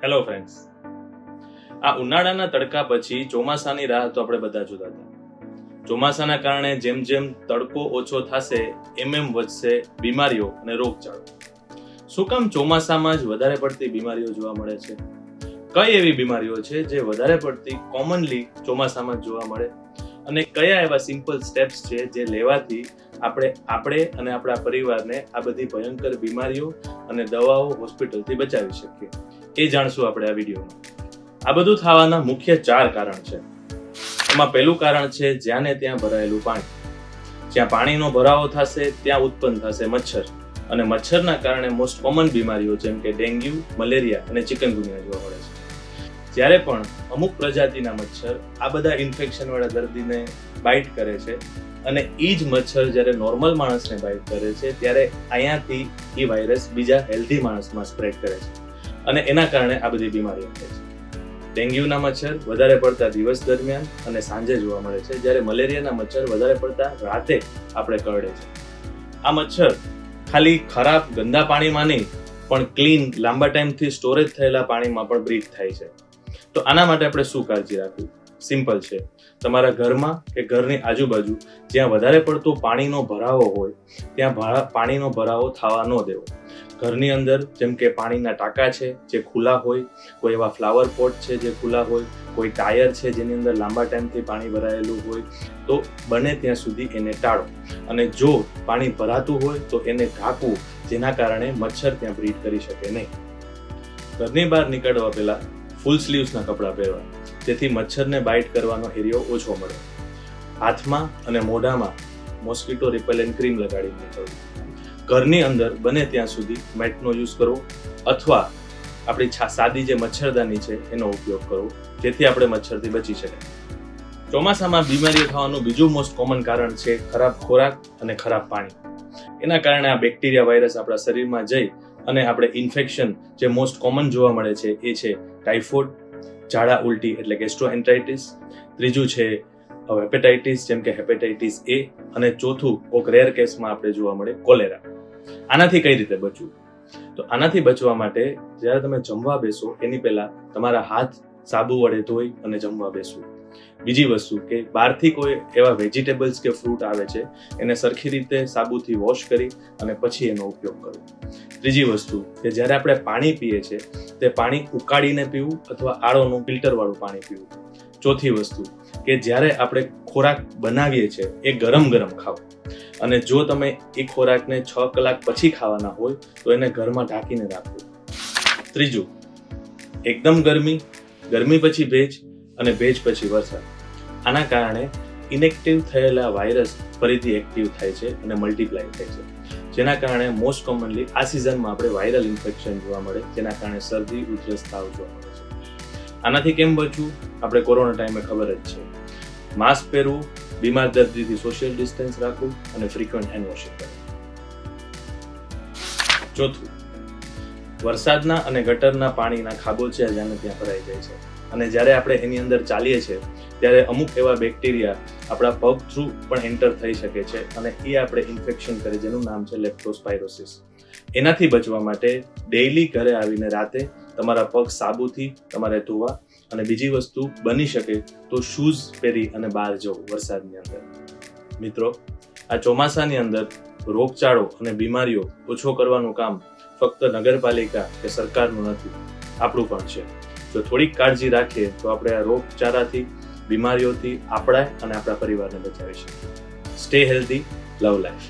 Hello friends, આ ઉનાળાના તડકા પછી ચોમાસાની રાહ તો આપણે બધા જોતા હતા. ચોમાસાના કારણે જેમ જેમ તડકો ઓછો થશે એમ વધશે બીમારીઓ અને રોગચાળો. શું કામ ચોમાસામાં જ વધારે પડતી બીમારીઓ જોવા મળે છે? કઈ એવી બીમારીઓ છે જે વધારે પડતી કોમનલી ચોમાસામાં જ જોવા મળે અને કયા એવા સિમ્પલ સ્ટેપ્સ છે જે લેવાથી આપણે અને આપણા પરિવારને આ બધી ભયંકર બીમારીઓ અને દવાઓ હોસ્પિટલથી બચાવી શકીએ, એ જાણશું આપણે આ વિડીયોમાં. આ બધું થવાના મુખ્ય 4 કારણ છે. એમાં પહેલું કારણ છે જ્યાં ને ત્યાં ભરાયેલું પાણી. જ્યાં પાણીનો ભરાવો થશે ત્યાં ઉત્પન્ન થશે મચ્છર, અને મચ્છરના કારણે મોસ્ટ કોમન બીમારીઓ જેમ કે ડેન્ગ્યુ, મલેરિયા અને ચિકનગુનિયા જોવા મળે છે. જ્યારે પણ અમુક પ્રજાતિના મચ્છર આ બધા ઇન્ફેક્શન વાળા દર્દીને બાઇટ કરે છે અને એ જ મચ્છર જ્યારે નોર્મલ માણસને બાઇટ કરે છે ત્યારે અહીંયાથી એ વાયરસ બીજા હેલ્ધી માણસમાં સ્પ્રેડ કરે છે અને એના કારણે આ બધી બીમારીઓ થાય છે. ડેન્ગ્યુના મચ્છર વધારે પડતા દિવસ દરમિયાન અને સાંજે જોવા મળે છે, જ્યારે મલેરિયાના મચ્છર વધારે પડતા રાતે આપણે કરડે છે. આ મચ્છર ખાલી ખરાબ ગંદા પાણીમાં નહીં પણ ક્લીન લાંબા ટાઈમથી સ્ટોરેજ થયેલા પાણીમાં પણ બ્રીડ થાય છે. તો આના માટે આપણે શું કાળજી રાખવી? સિમ્પલ છે. તમારા ઘરમાં કે ઘરની આજુબાજુ જ્યાં વધારે પડતો પાણીનો ભરાવો હોય ત્યાં પાણીનો ભરાવો થવા ન દેવો. ઘરની અંદર જેમ કે પાણીના ટાંકા છે જે ખુલ્લા હોય, કોઈ એવા ફ્લાવર પોટ છે જે ખુલ્લા હોય, કોઈ ટાયર છે જેની અંદર લાંબા ટાઈમથી પાણી ભરાયેલું હોય, તો બને ત્યાં સુધી એને ટાળો. અને જો પાણી ભરાતું હોય તો એને ઢાંકવું, જેના કારણે મચ્છર ત્યાં બ્રીડ કરી શકે નહીં. ઘરની બહાર નીકળવા પહેલા ફૂલ સ્લીવ્સના કપડાં પહેરવા, જેથી મચ્છરને બાઇટ કરવાનો એરિયો ઓછો મળે. હાથમાં અને મોઢામાં મોસ્કિટો રિપેલન્ટ ક્રીમ લગાડીને નીકળવું. ઘરની અંદર બને ત્યાં સુધી મેટનો યુઝ કરવો અથવા આપણી સાદી જે મચ્છરદાની છે એનો ઉપયોગ કરવો, જેથી આપણે મચ્છરથી બચી શકાય. ચોમાસામાં બીમારીઓ થવાનું બીજું મોસ્ટ કોમન કારણ છે ખરાબ ખોરાક અને ખરાબ પાણી. એના કારણે આ બેક્ટેરિયા વાયરસ આપણા શરીરમાં જઈ અને આપણે ઇન્ફેક્શન જે મોસ્ટ કોમન જોવા મળે છે એ છે ટાઇફોઇડ, ઝાડા ઉલટી એટલે ગેસ્ટ્રોએન્ટરાઇટિસ, ત્રીજું છે હેપેટાઇટિસ જેમ કે હેપેટાઇટિસ A, અને ચોથું કોક રેર કેસમાં આપણે જોવા મળે કોલેરા. આનાથી કઈ રીતે બચવું? તો આનાથી બચવા માટે જ્યારે તમે જમવા બેસો એની પહેલા તમારા હાથ સાબુ વડે ધોઈ અને જમવા બેસવું. બીજી વસ્તુ કે બહારથી કોઈ એવા વેજીટેબલ્સ કે ફ્રૂટ આવે છે એને સરખી રીતે સાબુથી વોશ કરી અને પછી એનો ઉપયોગ કરવો. ત્રીજી વસ્તુ કે જ્યારે આપણે પાણી પીએ છીએ તે પાણી ઉકાળીને પીવું અથવા આળોનું ફિલ્ટરવાળું પાણી પીવું. ચોથી વસ્તુ કે જ્યારે આપણે ખોરાક બનાવીએ છીએ એ ગરમ ખાવું, અને જો તમે એ ખોરાકને 6 કલાક પછી ખાવાના હોય તો એને ઘરમાં ઢાંકીને રાખવું. ત્રીજું, એકદમ ગરમી પછી ભેજ અને ભેજ પછી વરસાદ. આના કારણે ઇનેક્ટિવ થયેલા વાયરસ ફરીથી એક્ટિવ થાય છે અને મલ્ટીપ્લાય થાય છે, જેના કારણે મોસ્ટ કોમનલી આ સિઝનમાં આપણે વાયરલ ઇન્ફેક્શન જોવા મળે, જેના કારણે શરદી, ઉધરસ, તાવ જોવા મળે છે. આનાથી કેમ બચવું? આપણે કોરોના ટાઈમે ખબર જ છે. માસ્ક પહેરવું, બીમાર દર્દીથી સોશિયલ ડિસ્ટન્સ રાખવું અને ફ્રીક્વન્ટ હેન્ડ વોશિંગ કરવું. ચોથું, વરસાદના અને ગટરના પાણીના ખાબોચિયા જ્યાં ત્યાં ભરાઈ જાય છે અને જ્યારે આપણે એની અંદર ચાલીએ છીએ ત્યારે અમુક એવા બેક્ટેરિયા આપણા પગ થ્રુ પણ એન્ટર થઈ શકે છે અને એ આપણે ઇન્ફેક્શન કરે, જેનું નામ છે લેપ્ટોસ્પાયરોસિસ. એનાથી બચવા માટે ડેઈલી ઘરે આવીને રાતે તમારા પગ સાબુથી તમારે ધોવા, અને બીજી વસ્તુ બની શકે તો શૂઝ પહેરી અને બહાર જવું વરસાદની અંદર. મિત્રો, આ ચોમાસાની અંદર રોગચાળો અને બીમારીઓ ઓછો કરવાનું કામ ફક્ત નગરપાલિકા કે સરકારનું નથી, આપણું પણ છે. જો થોડીક કાળજી રાખીએ તો આપણે આ રોગચાળાથી, બીમારીઓથી આપણા અને આપણા પરિવારને બચાવી શકીએ. Stay healthy, love life.